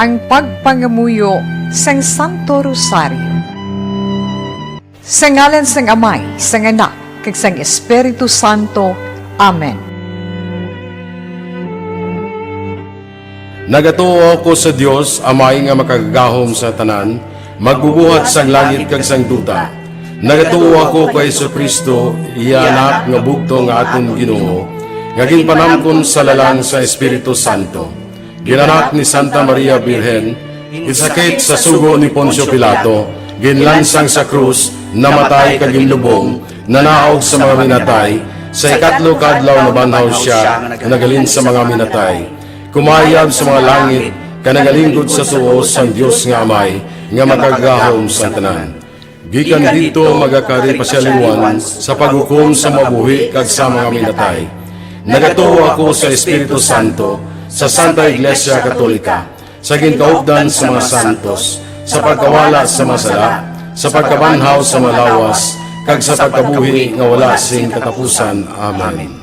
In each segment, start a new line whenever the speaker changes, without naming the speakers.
ang pagpangamuyo sang Santo Rosario. Sa ngalan sang Amay, sang Anak, kag sang Espiritu Santo. Amen.
Nagatuo ako sa Dios, Amay nga makagagahom sa tanan, magbubuhat sang langit kag sang duta. Nagatuo ako kay Hesus Kristo, iya anak nga bugto nga aton Ginoo, nga ginpanamkon sa lalang sa Espiritu Santo. Ginanak ni Santa Maria Birhen, isakit sa sugo ni Poncio Pilato, ginlansang sa krus, namatay kag ginlubong, nanaog sa mga minatay, sa ikatlo kadlaw nabanhaw siya, nagalin sa mga minatay. Kumayab sa mga langit, kanagalingkod sa tuos sang Dios nga Amay, nga magagahom sa tanan. Gikan dito magakari pasyaliwan sa paghukom sa mabuhi kag sa mga minatay. Nagatuo ako sa Espiritu Santo, sa Santa Iglesia Katolika, sa ginkaupdan sa mga santos, sa pagkawala sa masala, sa pagkabanhaw sa malawas, kag sa pagkabuhi nga wala sing katapusan. Amen.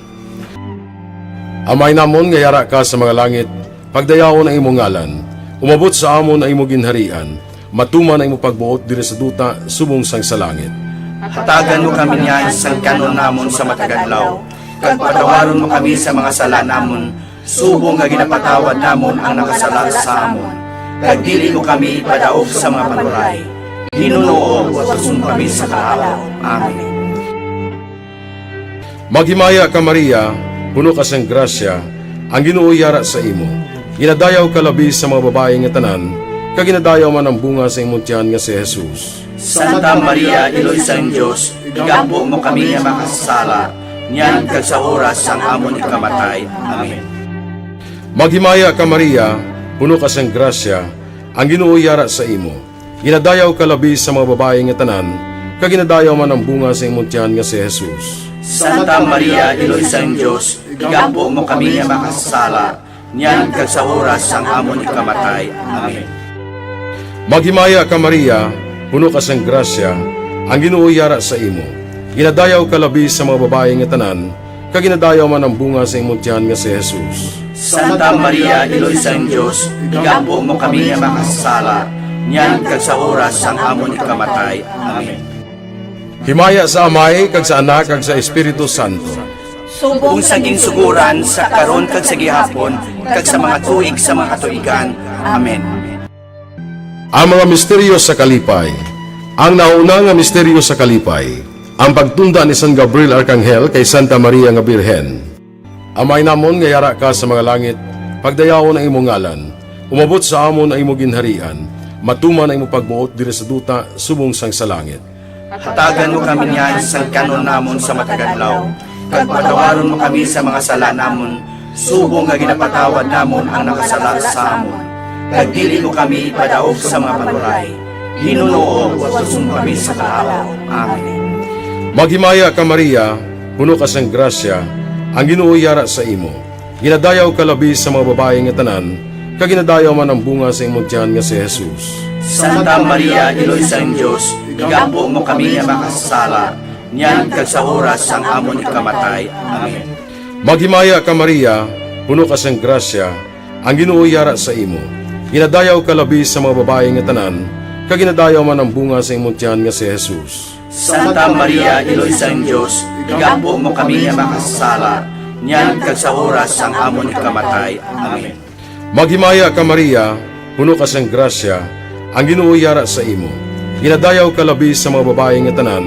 Amay namon nga yara ka sa mga langit, pagdayawon ang imong ngalan, umabot sa amon ang imong ginharian, matuman ang imong pagbuot diri sa duta subong sang sa langit.
Hatagan mo kami niyan sa kanon namon sa matagadlaw, kag patawaron mo kami sa mga sala namon, subong nga ginapatawad namon ang nakasala sa amon. Kag dili mo kami ipadaog sa mga panuray. Hinunoog at usun kami sa kahawa. Amen.
Maghimaya ka Maria, puno ka sang grasya, ang Ginoo yara sa imo. Ginadayaw ka labi sa mga babae nga tanan, kag ginadayaw man ang bunga sa imong tiyan nga si Jesus.
Santa Maria, Iloy sang Diyos, igampo mo kami nga makasala, niyan kag sa oras sang amon ikamatay. Amen.
Maghimaya ka Maria, puno ka sang grasya, ang Ginoo yara sa imo. Ginadayaw ka labi sa mga babae nga tanan, kag ginadayaw man ang bunga sa imong tiyan nga si Jesus.
Santa Maria, Iloy sang Diyos, igampo mo kami nga makasala, niyan kag sa oras sang amon ikamatay. Amen.
Maghimaya ka Maria, puno ka sang grasya, ang Ginoo yara sa imo. Ginadayaw ka labi sa mga babae nga tanan, kag ginadayaw man ang bunga sa imong tiyan nga si Jesus.
Santa Maria, Iloy sang Diyos, igampo mo kami nga makasala, niyan kag sa oras sang amon ikamatay. Amen.
Himaya sa Amay, kag sa Anak, kag sa Espiritu Santo.
Kung saging suguran sa karon kag sa gihapon, kag sa mga tuig sa mga katuigan. Amen.
Ang mga misteryo sa kalipay. Ang nauna nga misteryo sa kalipay, ang pagtunda ni San Gabriel Arkanghel kay Santa Maria nga Birhen. Amay namon nga yara ka sa mga langit, pagdayawon ang imong ngalan, umabot sa amon ang imong ginharian, matuman ang imong pagbuot diri sa duta subong sang sa langit.
Hatagan mo kami niyan sa kanon namon sa matagadlaw, kag patawaron mo kami sa mga sala namon, subong nga ginapatawad namon ang nakasala sa amon. Kag dili mo kami ipadaog sa mga panuray. Hinunoog at usun kami sa kahawa. Amen.
Maghimaya ka Maria, puno ka sang grasya, ang Ginoo yara sa imo. Ginadayaw ka labi sa mga babae nga tanan, kag ginadayaw man ang bunga sa imong tiyan nga si Jesus.
Santa Maria, Iloy sang Diyos, igampo mo kami nga makasala, niyan kag sa oras sang amon ikamatay. Amen.
Maghimaya ka Maria, puno ka sang grasya, ang Ginoo yara sa imo. Ginadayaw ka labi sa mga babae nga tanan, kag ginadayaw man ang bunga sa imong tiyan nga si Jesus.
Santa Maria, Iloy sang Diyos, igampo mo kami nga makasala, niyan kag sa oras sang amon ikamatay. Amen.
Maghimaya ka Maria, puno ka sang grasya, ang Ginoo yara sa imo. Ginadayaw ka labi sa mga babae nga tanan,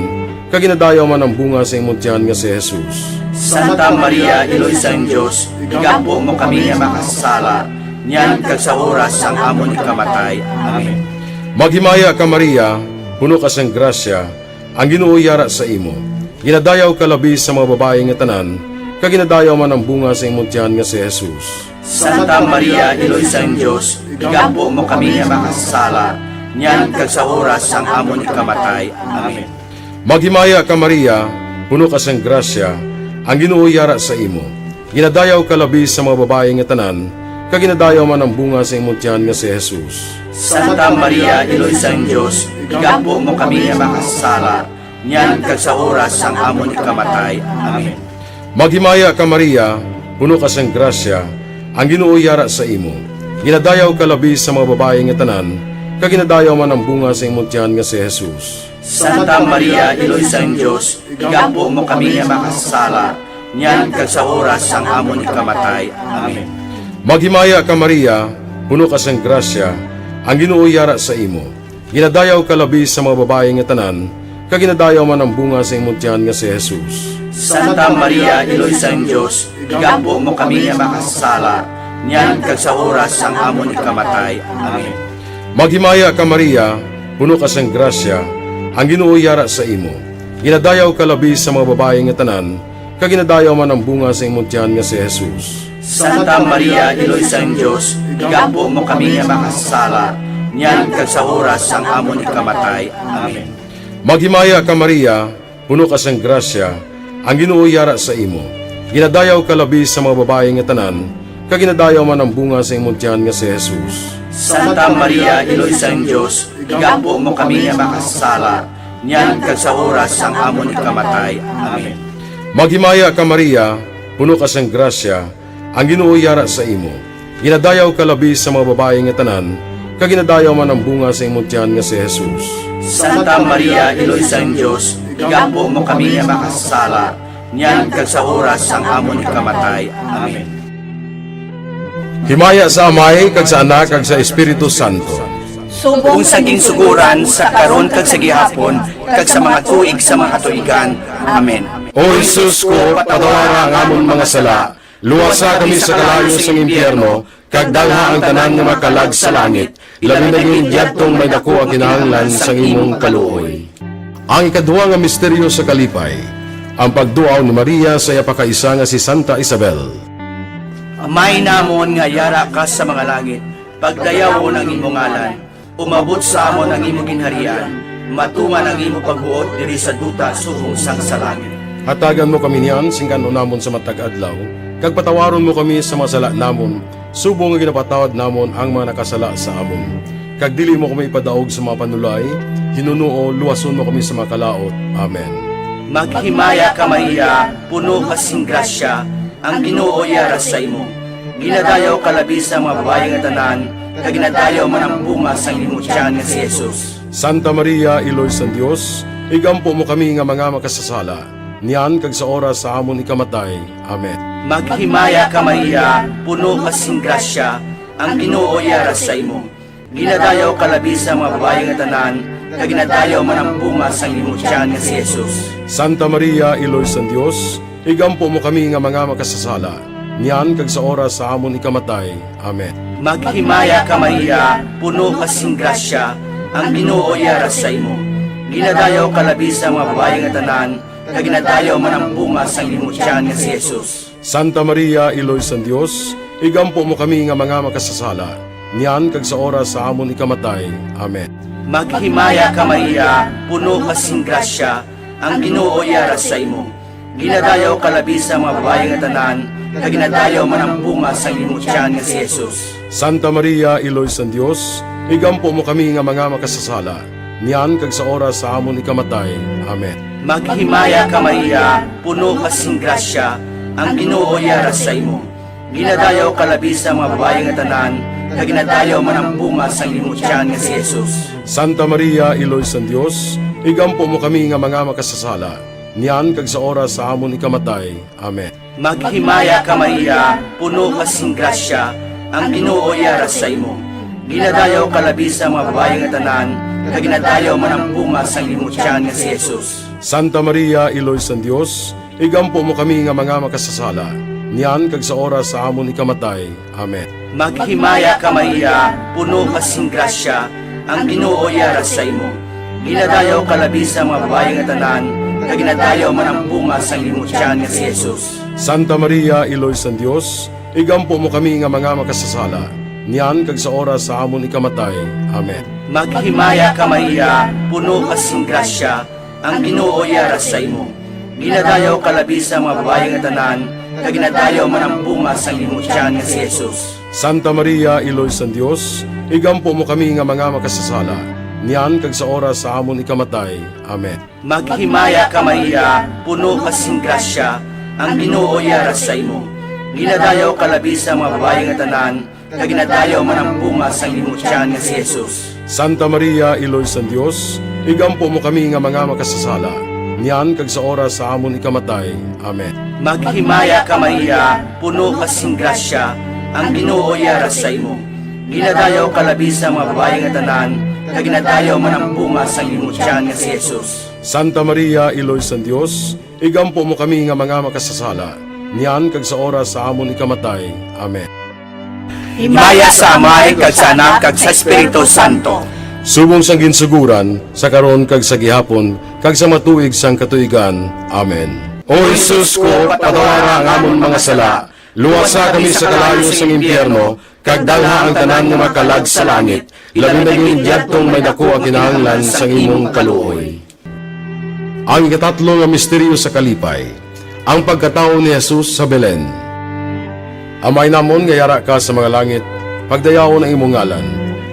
kag ginadayaw man ang bunga sa imong tiyan nga si Jesus.
Santa Maria, Iloy sang Diyos, igampo mo kami nga makasala, niyan kag sa oras sang amon ikamatay. Amen.
Maghimaya ka Maria, puno ka sang grasya, ang Ginoo yara sa imo. Ginadayaw ka labi sa mga babae nga tanan, kag ginadayaw man ang bunga sa imong tiyan nga si Jesus.
Santa Maria, Iloy sang Diyos, igampo mo kami nga makasala, niyan kag sa oras sang amon ikamatay. Amen.
Maghimaya ka Maria, puno ka sang grasya, ang Ginoo yara sa imo. Ginadayaw ka labi sa mga babae nga tanan, kag ginadayaw man ang bunga sa imong tiyan nga si Jesus.
Santa Maria, Iloy sang Diyos, igampo mo kami nga makasala, niyan kag sa oras sang amon ikamatay. Amen.
Maghimaya ka Maria, puno ka sang grasya, ang Ginoo yara sa imo. Ginadayaw ka labi sa mga babae nga tanan, kag ginadayaw man ang bunga sa imong tiyan nga si Jesus.
Santa Maria, Iloy sang Dios, igampo mo kami nga makasala, niyan kag sa oras sang amon ikamatay. Amen.
Maghimaya ka Maria, puno ka sang grasya, ang Ginoo yara sa imo. Ginadayaw ka labi sa mga babae nga tanan, kag ginadayaw man ang bunga sa imong tiyan nga si Jesus.
Santa Maria, Iloy sang Dios, igampo mo kami nga makasala, niyan kag sa oras sang amon ikamatay. Amen.
Maghimaya ka Maria, puno ka sang grasya, ang Ginoo yara sa imo. Ginadayaw ka labi sa mga babae nga tanan, kag ginadayaw man ang bunga sa imong tiyan nga si Jesus.
Santa Maria, Iloy sang Dios, igampo mo kami nga makasala, niyan kag sa oras sang amon ikamatay. Amen.
Maghimaya ka Maria, puno ka sang grasya, ang Ginoo yara sa imo. Ginadayaw ka labi sa mga babae nga tanan, kag ginadayaw man ang bunga sa imong tiyan nga si Jesus.
Santa Maria, Iloy sang Dios, igampo mo kami nga makasala, niyan kag sa oras sang amon ikamatay. Amen.
Maghimaya ka Maria, puno ka sang grasya, ang Ginoo yara sa imo. Ginadayaw ka labi sa mga babae nga tanan, kag ginadayaw man ang bunga sa imong tiyan nga si Jesus.
Santa Maria, Iloy sang Dios, igampo mo kami nga makasala, niyan kag sa oras sang amon ikamatay. Amen.
Himaya sa Amay, kag sa Anak, kag sa Espiritu Santo.
Kung saging suguran sa karon kag sa gihapon, kag sa mga tuig sa mga katuigan. Amen.
O Jesus ko, patawara ang amon mga sala, luwasa kami sa kalayo sa impyerno, kag dalha ang tanan nga makalag sa langit, labi na yung diyadtong may dako ang kinahanglan sa imong kaluoy. Ang ikaduha nga misteryo sa kalipay, ang pagduaw ni Maria sa iyapakaisa nga si Santa Isabel.
Amay namon nga yara ka sa mga langit, pagdayaw mo ng imong ngalan, umabot sa amon ang imong ginharian, matuman ang imong pagbuot diri sa duta subong sang sa langit.
Hatagan mo kami niyan, singkano namon sa matag adlaw, kag patawaron mo kami sa mga sala namon, subong nga ginapatawad namon ang mga nakasala sa amon. Kag dili mo kami ipadaog sa mga panulay, hinunuo, luwason mo kami sa mga kalaot. Amen.
Maghimaya ka Maria, puno ka sing grasya, ang Ginoo yara sa imo. Ginadayaw ka labi sa mga babae nga tanan, kag ginadayaw man ang bunga sang imong tiyan nga si Jesus.
Santa Maria, Iloy sang Dios, igampo mo kami nga mga makasasala, niyan kag sa oras sa amon ikamatay. Amen.
Maghimaya ka Maria, puno ka sing grasya, ang Ginoo yara sa imo. Ginadayaw ka labi sa mga babae nga tanan, kag ginadayaw man ang bunga sang imong tiyan nga si Jesus.
Santa Maria, Iloy sang Dios, igampo mo kami nga mga makasasala, niyan kag sa oras sa amon ikamatay. Amen.
Maghimaya ka Maria, puno ka sing grasya, ang Ginoo yara sa imo. Ginadayaw ka labi sa mga babae nga tanan, kag ginadayaw man ang bunga sang imong tiyan nga si Jesus.
Santa Maria, Iloy sang Dios, igampo mo kami nga mga makasasala, niyan kag sa oras sa amon ikamatay. Amen.
Maghimaya ka Maria, puno ka sing grasya, ang Ginoo yara sa imo. Ginadayaw ka labi sa mga babae nga tanan, kag ginadayaw man ang bunga sang imong tiyan nga si Jesus.
Santa Maria, Iloy sang Dios, igampo mo kami nga mga makasasala, niyan kag sa oras sa amon ikamatay. Amen.
Maghimaya ka Maria, puno ka sing grasya, ang Ginoo yara sa imo. Ginadayaw ka labi sa mga babae nga tanan, kag ginadayaw man ang bunga sang imong tiyan nga si Jesus.
Santa Maria, Iloy sang Dios, igampo mo kami nga mga makasasala, niyan kag sa oras sa amon ikamatay. Amen.
Maghimaya ka Maria, puno ka sing grasya, ang Ginoo yara sa imo. Ginadayaw ka labi sa mga babae nga tanan, kag ginadayaw man ang bunga sang imong tiyan nga si Jesus.
Santa Maria, Iloy sang Dios, igampo mo kami nga mga makasasala, niyan kag sa oras sa amon ikamatay. Amen.
Maghimaya ka Maria, puno ka sing grasya, ang Ginoo yara sa imo. Ginadayaw ka labi sa mga babae nga tanan, kag ginadayaw man ang bunga sang imong tiyan nga si Jesus.
Santa Maria, Iloy sang Dios, igampo mo kami nga mga makasasala, niyan kag sa oras sa amon ikamatay. Amen.
Maghimaya ka Maria, puno ka sing grasya, ang Ginoo yara sa imo. Ginadayaw ka labi sa mga babae nga tanan, kag ginadayaw man ang bunga sang imong tiyan nga si Jesus.
Santa Maria, Iloy sang Dios, igampo mo kami nga mga makasasala, niyan kag sa oras sa amon ikamatay. Amen.
Maghimaya ka Maria, puno ka sing grasya, ang Ginoo yara sa imo. Ginadayaw ka labi sa mga babae nga tanan, kag ginadayaw man ang bunga sa imong tiyan nga si Jesus.
Santa Maria, Iloy sa Dios, igampo mo kami nga mga makasasala, niyan kag sa oras sa amon ikamatay. Amen.
Maghimaya ka Maria, puno ka sing grasya, ang Ginoo yara sa imo. Ginadayaw ka labi sa mga babae nga tanan, kag ginadayaw man ang bunga sa imong tiyan nga si Jesus.
Santa Maria, Iloy sa Dios, igampo mo kami nga mga makasasala, niyan kag sa oras sa amon ikamatay. Amen.
Himaya sa Amay, kag sa Anak, kag sa Espiritu Santo.
Subong sang ginsuguran, sa karon kag sa gihapon, kag sa matuig sang katuigan. Amen. O Jesus ko, patawara ang amon mga sala, luwasa kami sa kalayo sang impyerno, kag dalha ang tanan nga makalag sa langit, labi na yung tong may dako ang kinahanglan sang imong kaluoy. Ang ikatatlo nga misteryo sa kalipay, ang pagkatao ni Jesus sa Belen. Amay namon nga yara ka sa mga langit, pagdayawon ang imong ngalan,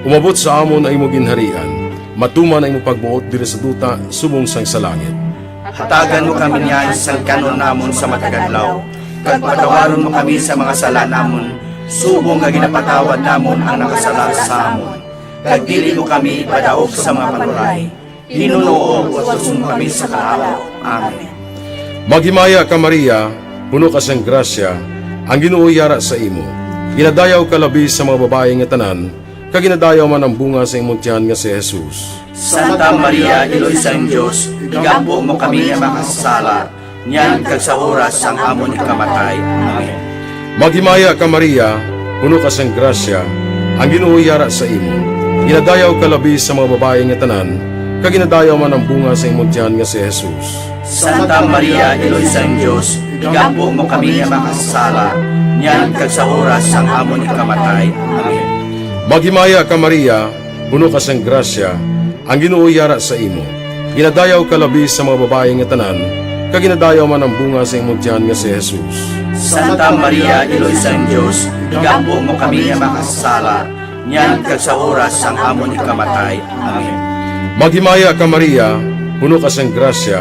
umabot sa amon ang imong ginharian, matuman ang imong pagbuot diri sa duta, subong sang sa langit.
Hatagan mo kami niyan sa kanon namon sa matagadlaw, kag patawaron mo kami sa mga sala namon, subong nga ginapatawad namon ang nakasala sa amon. Kag dili mo kami ipadaog sa mga panuray, hinunoo at mo kami sa kaalaw. Amen.
Maghimaya ka Maria, puno ka sang grasya, ang Ginoo yara sa imo. Ginadayaw ka labi sa mga babae nga tanan, kag ginadayaw man ang bunga sa imong tiyan nga si Jesus.
Santa Maria, Iloy sa Diyos, igampo mo kami nga makasala, niyan kag sa oras ang amon ikamatay. Amen.
Maghimaya ka Maria, puno ka sang grasya, ang Ginoo yara sa imo. Ginadayaw ka labi sa mga babae nga tanan, kag ginadayaw man ang bunga sa imong tiyan nga si Jesus.
Santa Maria, Iloy sa Diyos, igampo mo kami nga makasala, niyan kag sa oras ang amon ikamatay. Amen.
Maghimaya ka Maria, puno ka sang grasya, ang Ginoo yara sa imo. Ginadayaw ka labi sa mga babae nga tanan, kag ginadayaw man ang bunga sa imong tiyan nga si Jesus.
Santa Maria, Iloy sa Diyos, igampo mo kami nga makasala, niyan kag sa oras ang amon ikamatay. Amen.
Maghimaya ka Maria, puno ka sang grasya,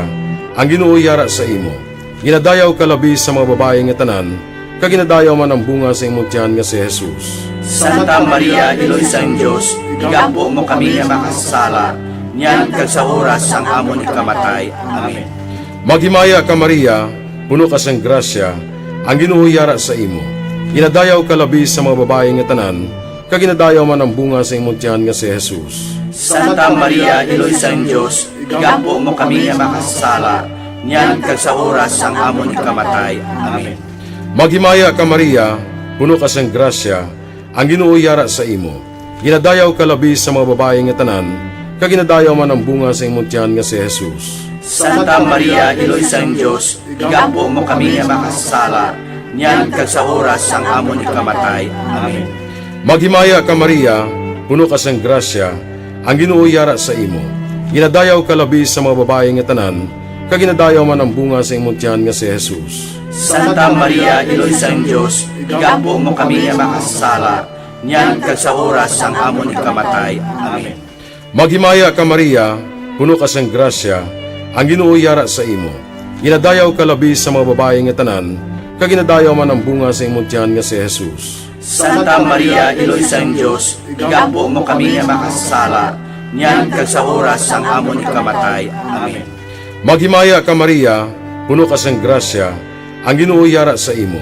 ang Ginoo yara sa imo. Ginadayaw ka labi sa mga babae nga tanan, kag ginadayaw man ang bunga sa imong tiyan nga si Jesus.
Santa Maria, Iloy sa Diyos, igampo mo kami nga makasala, niyan kag sa oras ang amon ikamatay. Amen.
Maghimaya ka Maria, puno ka sang grasya, ang Ginoo yara sa imo. Ginadayaw ka labi sa mga babae nga tanan, kag ginadayaw man ang bunga sa imong tiyan nga si Jesus.
Santa Maria, Iloy sa Diyos, igampo mo kami nga makasala, niyan kag sa oras ang amon ikamatay. Amen.
Maghimaya ka Maria, puno ka sang grasya, ang Ginoo yara sa imo. Ginadayaw ka labi sa mga babae nga tanan, kag ginadayaw man ang bunga sa imong tiyan nga si Jesus.
Santa Maria, Iloy sa Diyos, igampo mo kami nga makasala, niyan kag sa oras ang amon ikamatay. Amen.
Maghimaya ka Maria, puno ka sang grasya, ang Ginoo yara sa imo. Ginadayaw ka labi sa mga babae nga tanan, kag ginadayaw man ang bunga sa imong tiyan nga si Jesus.
Santa Maria, Iloy sa Diyos, igampo mo kami nga makasala, niyan kag sa oras ang amon ikamatay. Amen.
Maghimaya ka Maria, puno ka sang grasya, ang Ginoo yara sa imo. Ginadayaw ka labi sa mga babae nga tanan, kag ginadayaw man ang bunga sa imong tiyan nga si Jesus.
Santa Maria, Iloy sa Diyos, igampo mo kami nga makasala, niyan kag sa oras ang amon ikamatay. Amen.
Maghimaya ka Maria, puno ka sang grasya, ang Ginoo yara sa imo.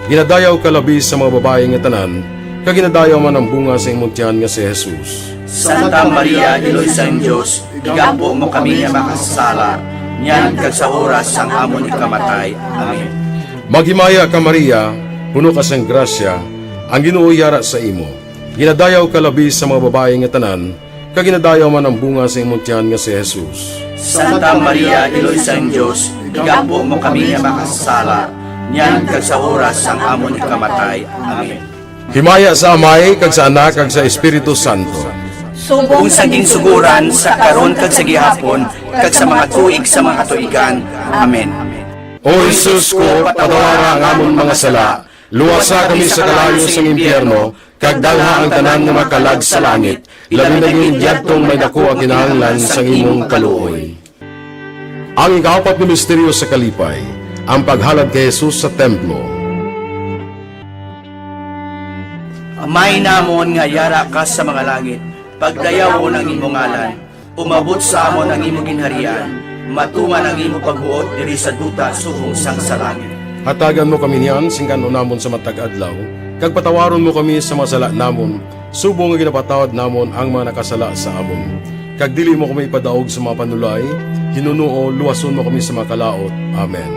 Ginadayaw ka labi sa mga babae nga tanan, kag ginadayaw man ang bunga sa imong tiyan nga si Jesus.
Santa Maria, Iloy sa Diyos, igampo mo kami nga makasala, niyan kag sa oras ang amon ikamatay. Amen.
Maghimaya ka Maria, puno ka sang grasya, ang Ginoo yara sa imo. Ginadayaw ka labi sa mga babae nga tanan, kag ginadayaw man ang bunga sa imong tiyan nga si Jesus.
Santa Maria, Iloy sa Diyos, igampo mo kami nga makasala, niyan kag sa oras ang amon ikamatay. Amen.
Himaya sa Amay, kag sa Anak, kag sa Espiritu Santo.
Kung saging suguran sa karon kag sa gihapon, kag sa mga tuig sa mga katuigan. Amen.
O Jesus ko, patawara ang amon mga sala, luwasa kami sa kalayo sa impyerno, kag dalha ang tanan nga makalag sa langit, labi na yung tong may dako ang kinahanglan sa imong kaluoy. Ang ikaapat na misteryo sa kalipay, ang paghalad kay Jesus sa templo.
Amay namon nga yara ka sa mga langit, pagdayaw ng imong ngalan, umabot sa amon ang imong ginharian, matuman ang imong pagbuot diri sa duta subong sang sa langit.
Hatagan mo kami niyan, singkano namon sa matag adlaw, kag patawaron mo kami sa mga sala namon, subong nga ginapatawad namon ang mga nakasala sa amon. Kag dili mo kami ipadaog sa mga panulay, hinunuo, luwason mo kami sa mga kalaot. Amen.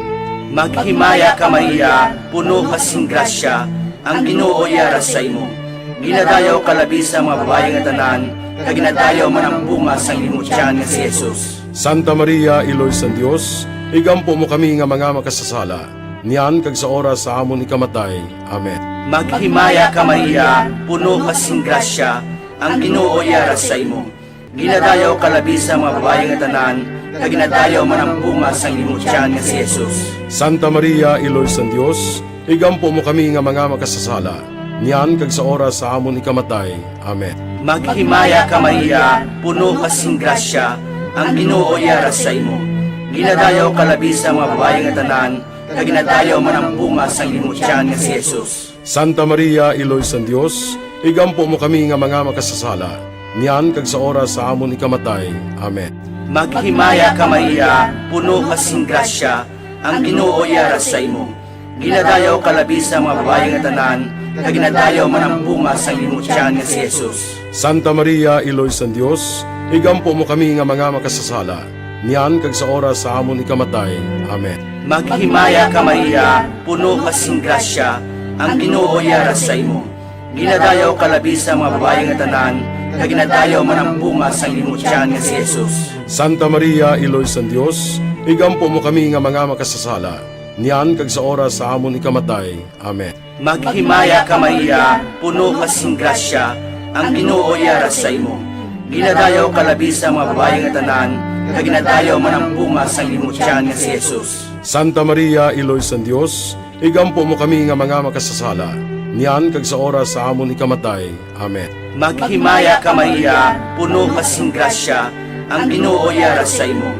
Maghimaya ka Maria, puno ka sing grasya, ang Ginoo yara sa imo. Ginadayaw ka labi sa mga babae nga tanan, kag ginadayaw man ang bunga sang imong tiyan nga si Jesus.
Santa Maria, Iloy sang Dios, igampo mo kami nga mga makasasala, niyan kag sa oras sa amon ikamatay. Amen.
Maghimaya ka Maria, puno ka sing grasya, ang Ginoo yara sa imo. Ginadayaw ka labi sa mga babae nga tanan, kag ginadayaw man ang bunga sang imong tiyan nga si Jesus.
Santa Maria, Iloy sang Dios, igampo mo kami nga mga makasasala, niyan kag sa oras sa amon ikamatay. Amen.
Maghimaya ka Maria, puno ka sing grasya, ang Ginoo yara sa imo. Ginadayaw ka labi sa mga babae nga tanan, kag ginadayaw man ang bunga sang imong tiyan nga si Jesus.
Santa Maria, Iloy sang Dios, igampo mo kami nga mga makasasala, niyan kag sa oras sa amon ikamatay. Amen.
Maghimaya ka Maria, puno ka sing grasya, ang Ginoo yara sa imo. Ginadayaw ka labi sa mga babae nga tanan, kag ginadayaw man ang bunga sang imong tiyan nga si Jesus.
Santa Maria, Iloy sang Dios, igampo mo kami nga mga makasasala, niyan kag sa oras sa amon ikamatay. Amen.
Maghimaya ka Maria, puno ka sing grasya, ang Ginoo yara sa imo. Ginadayaw ka labi sa mga babae nga tanan, kag ginadayaw man ang bunga sang imong tiyan nga si Jesus.
Santa Maria, Iloy sang Dios, igampo mo kami nga mga makasasala, niyan kag sa oras sa amon ikamatay. Amen.
Maghimaya ka Maria, puno ka sing grasya, ang Ginoo yara sa imo. Ginadayaw ka labi sa mga babae nga tanan, kag ginadayaw man ang bunga sang imong tiyan nga si Jesus.
Santa Maria, Iloy sang Dios, igampo mo kami nga mga makasasala, niyan kag sa oras sa amon ikamatay. Amen.
Maghimaya ka Maria, puno ka sing grasya, ang Ginoo yara sa imo.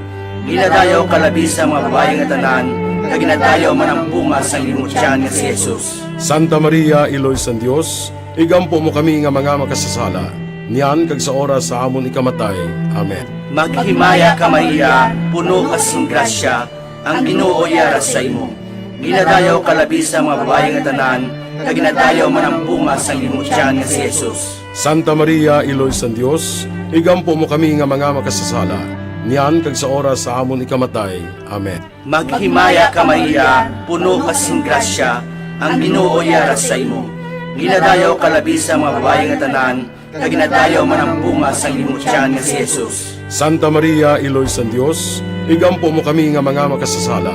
Ginadayaw ka labi sa mga babae nga tanan, kag ginadayaw man ang bunga sang imong tiyan nga si Jesus.
Santa Maria, Iloy sang Dios, igampo mo kami nga mga makasasala, niyan kag sa oras sa amon ikamatay. Amen.
Maghimaya ka Maria, puno ka sing grasya, ang Ginoo yara sa imo. Ginadayaw ka labi sa mga babae nga tanan, kag ginadayaw man ang bunga sang imong tiyan nga si Jesus.
Santa Maria, Iloy sang Dios, igampo mo kami nga mga makasasala, niyan kag sa oras sa amon ikamatay. Amen.
Maghimaya ka Maria, puno ka sing grasya, ang Ginoo yara sa imo. Ginadayaw ka labi sa mga babae nga tanan, kag ginadayaw man ang bunga sang imong tiyan nga si Jesus.
Santa Maria, Iloy sang Dios, igampo mo kami nga mga makasasala,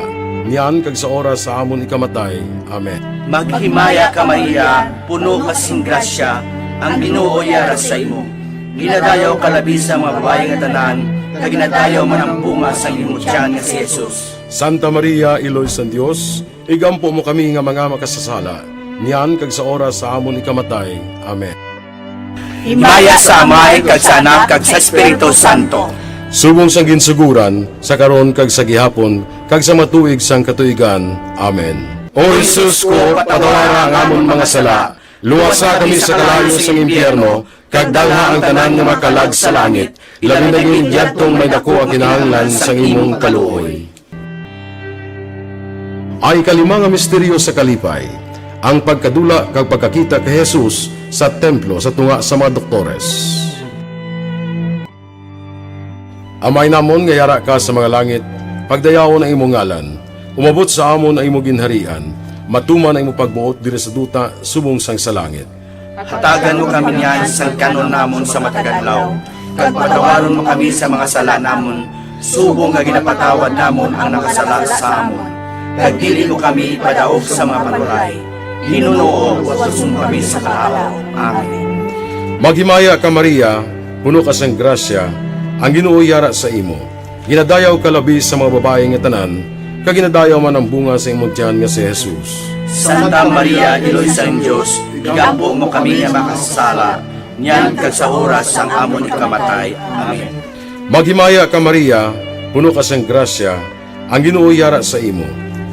niyan kag sa oras sa amon ikamatay. Amen.
Maghimaya ka Maria, puno ka sing grasya, ang Ginoo yara sa imo. Ginadayaw ka labi sa mga babae nga tanan, kag ginadayaw man ang bunga sang imong tiyan nga si Jesus.
Santa Maria, Iloy sang Dios, igampo mo kami nga mga makasasala, niyan kag sa oras sa amon ikamatay. Amen.
Himaya sa Amay, kag sa Anak, kag sa Espiritu Santo.
Subong sang ginsuguran, sa karon kag sa gihapon, kag sa matuig sang katuigan. Amen. O Jesus ko, patawara ang amon mga sala, luwasa kami sa kalayo sang impyerno, kag dalha ang tanan nga makalag sa langit, labi na yung diyadtong may dako ang kinahanglan sang imong kaluoy. Ay kalima nga misteryo sa kalipay, ang pagkadula kag pagkakita kay Jesus sa templo sa tunga sa mga doktores. Amay namon nga yara ka sa mga langit, pagdayawon ang imong ngalan, umabot sa amon ang imong ginharian, matuman ang imong pagbuot diri sa duta subong sang sa langit.
Hatagan mo kami niyan sa kanon namon sa matagadlaw, kag patawaron mo kami sa mga sala namon, subong nga ginapatawad namon ang nakasala sa amon. Kag dili mo kami ipadaog sa mga panulay, hinunuo watuson kami sa kalaw. Amen.
Maghimaya ka Maria, puno ka sang grasya, ang Ginoo yara sa imo. Ginadayaw ka labi sa mga babae nga tanan, kag ginadayaw man ang bunga sa imong tiyan nga si Jesus.
Santa Maria, Iloy sang Dios, igampo mo kami nga makasala, niyan kag sa oras sang amon ikamatay. Amen.
Maghimaya ka Maria, puno ka sang grasya, ang Ginoo yara sa imo.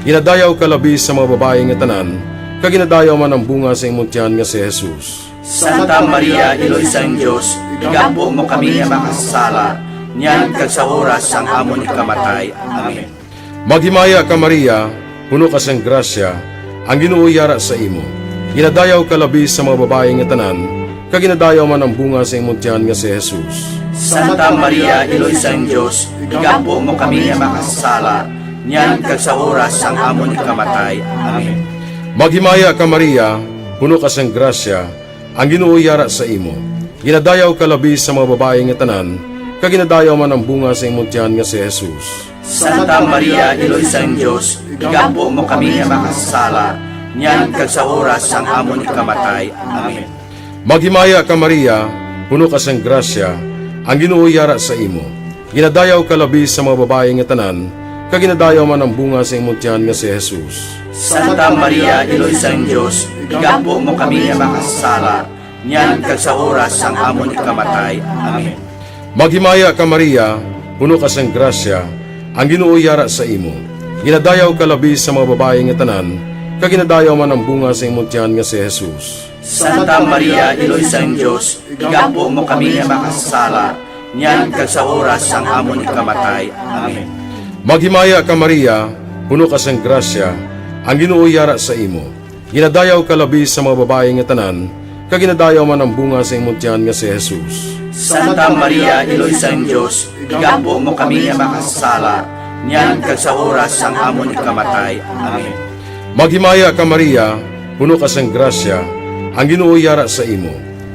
Ginadayaw ka labi sa mga babae nga tanan, kag ginadayaw man ang bunga sa imong tiyan nga si Jesus.
Santa Maria, Iloy sang Diyos, igampo mo kami nga makasala, niyan kag sa oras sang amon ikamatay. Amen.
Maghimaya ka Maria, puno ka sang grasya, ang Ginoo yara sa imo. Ginadayaw ka labi sa mga babae nga tanan, kag ginadayaw man ang bunga sa imong tiyan nga si Jesus.
Santa Maria, Iloy sang Diyos, igampo mo kami nga makasala, niyan kag sa oras sang amon ikamatay. Amen.
Maghimaya ka Maria, puno ka sang grasya, ang Ginoo yara sa imo. Ginadayaw ka labi sa mga babae nga tanan, kag ginadayaw man ang bunga sa imong tiyan nga si Jesus.
Santa Maria, Iloy sang Diyos, igampo mo kami nga makasala, niyan kag sa oras sang amon ikamatay. Amen.
Maghimaya ka Maria, puno ka sang grasya, ang Ginoo yara sa imo. Ginadayaw ka labi sa mga babae nga tanan, kag ginadayaw man ang bunga sa imong tiyan nga si Jesus.
Santa Maria, Iloy sang Diyos, igampo mo kami nga makasala, niyan kag sa oras sang amon ikamatay. Amen.
Maghimaya ka Maria, puno ka sang grasya, ang Ginoo yara sa imo. Ginadayaw ka labi sa mga babae nga tanan, kag ginadayaw man ang bunga sa imong tiyan nga si Jesus.
Santa Maria, Iloy sang Diyos, igampo mo kami nga makasala, niyan kag sa oras sang amon ikamatay. Amen.
Maghimaya ka Maria, puno ka sang grasya, ang Ginoo yara sa imo. Ginadayaw ka labi sa mga babae nga tanan, kag ginadayaw man ang bunga sa imong tiyan nga si Jesus.
Santa Maria, Iloy sang Diyos, igampo mo kami nga makasala, niyan kag sa oras sang amon ikamatay. Amen.
Maghimaya ka Maria, puno ka sang grasya, ang Ginoo yara sa imo.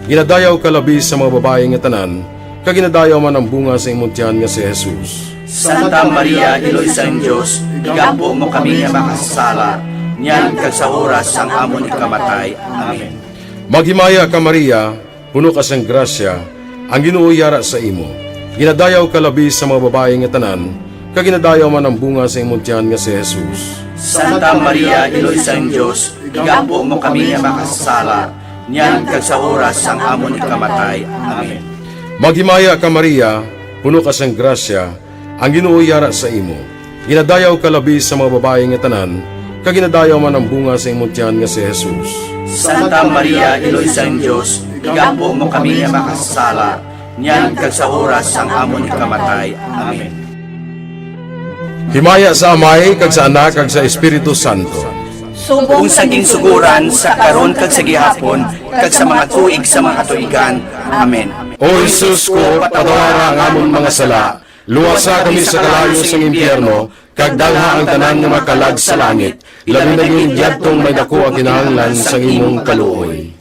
Ginadayaw ka labi sa mga babae nga tanan, kag ginadayaw man ang bunga sa imong tiyan nga si Jesus.
Santa Maria, Iloy sang Diyos, igampo mo kami nga makasala, niyan kag sa oras sang amon ikamatay. Amen.
Maghimaya ka Maria, puno ka sang grasya, ang Ginoo yara sa imo. Ginadayaw ka labi sa mga babae nga tanan, kag ginadayaw man ang bunga sa imong tiyan nga si Jesus.
Santa Maria, Iloy sang Diyos, igampo mo kami nga makasala, niyan kag sa oras sang amon ikamatay. Amen.
Maghimaya ka Maria, puno ka sang grasya, ang Ginoo yara sa imo. Ginadayaw ka labi sa mga babae nga tanan, kag ginadayaw man ang bunga sa imong tiyan nga si Jesus.
Santa Maria, Iloy sang Diyos, igampo mo kami nga makasala, niyan kag sa oras sang amon ikamatay. Amen.
Himaya sa Amay, kag sa Anak, kag sa Espiritu Santo.
Kung saging suguran sa karon kag sa gihapon, kag sa mga tuig sa mga katuigan. Amen.
O Jesus ko, patawara ang amon mga sala, luwasa kami sa kalayo sang impyerno, kag dalha ang tanan nga makalag sa langit, labi na yung diyadtong may dako ang kinahanglan sa imong kaluoy.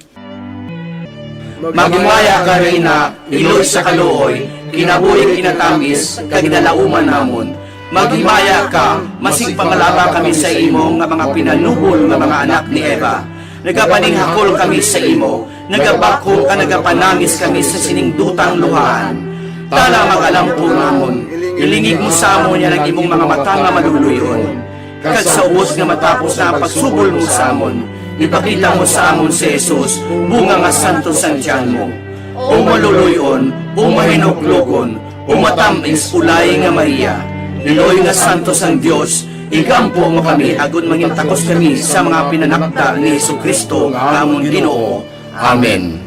Magmaya ka Reyna, Iloy sa kaluoy, kinabuhi kinatamis, kag dalauman namon. Maghimaya ka, masig pangalaba kami sa imo nga mga pinanubol nga mga anak ni Eva. Nagapaninghakol kami sa imo, nagabako ka nagapanangis kami sa siningdutang luhaan. Tala magalampo namon, ilingig mo sa amon yan ang imong mga mata nga maluluyon. Kag sa ubos nga matapos na ang pagsubol mo sa amon, ipakita mo sa amon si Jesus, bunga nga santo sang tiyan mo. O maluluyon, o mahinuklogon, o matamis ulay nga Maria. Iloy nga santo sang Dios, igampo mo kami agon mangintakos kami sa mga pinanakda ni Jesucristo nga among Ginoo. Amen.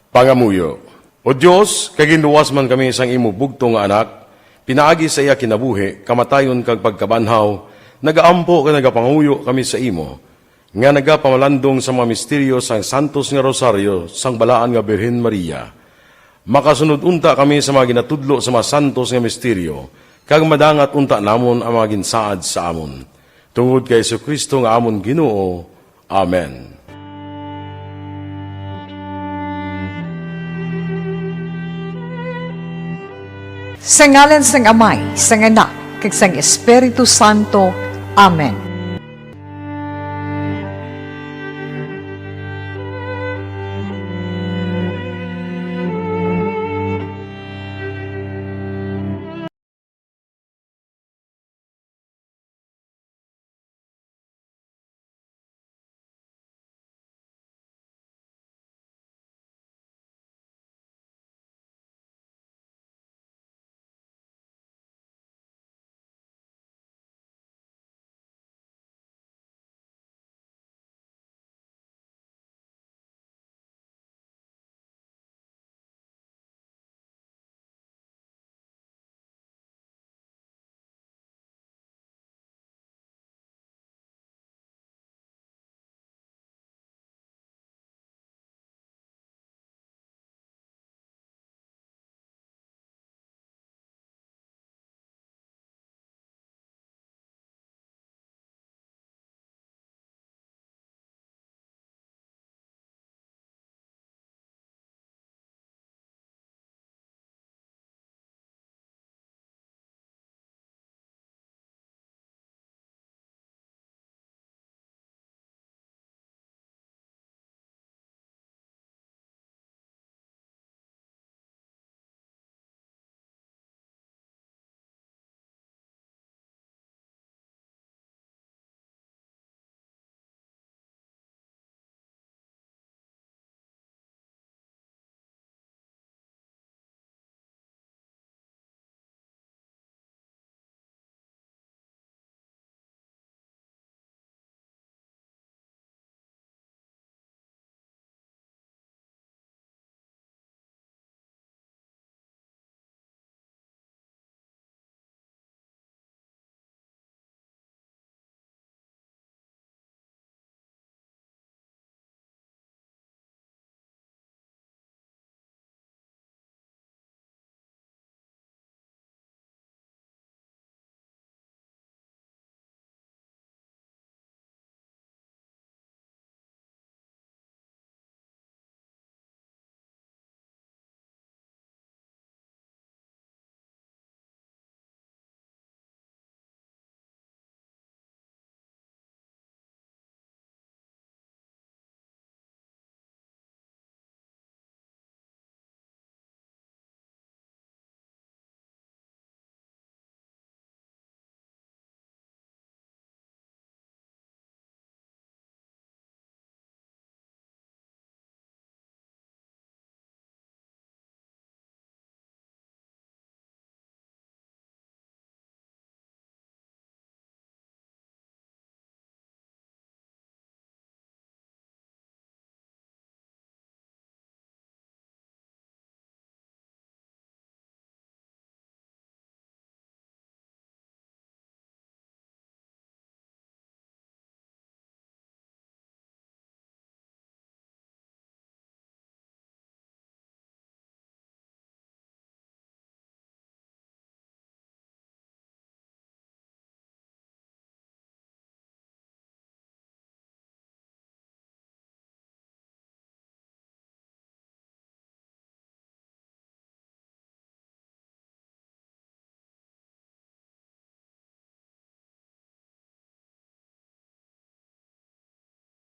Pangamuyo. O Dios, kag ginuwas man kami sang imo bugto nga anak, pinaagi sa iya kinabuhi, kamatayon kag pagkabanhaw, nagaampo kag nagapanguyo kami sa imo, nga nagapamalandong sa mga misteryo sang Santos nga Rosaryo sang balaan nga Birhen Maria. Makasunod unta kami sa mga ginatudlo sa mga santos nga misteryo, kag madangat unta namon ang mga ginsaad sa amon. Tungod kay Jesucristo nga amon Ginoo. Amen.
Sa ngalan sang Amay, sang Anak, kag sang Espiritu Santo. Amen.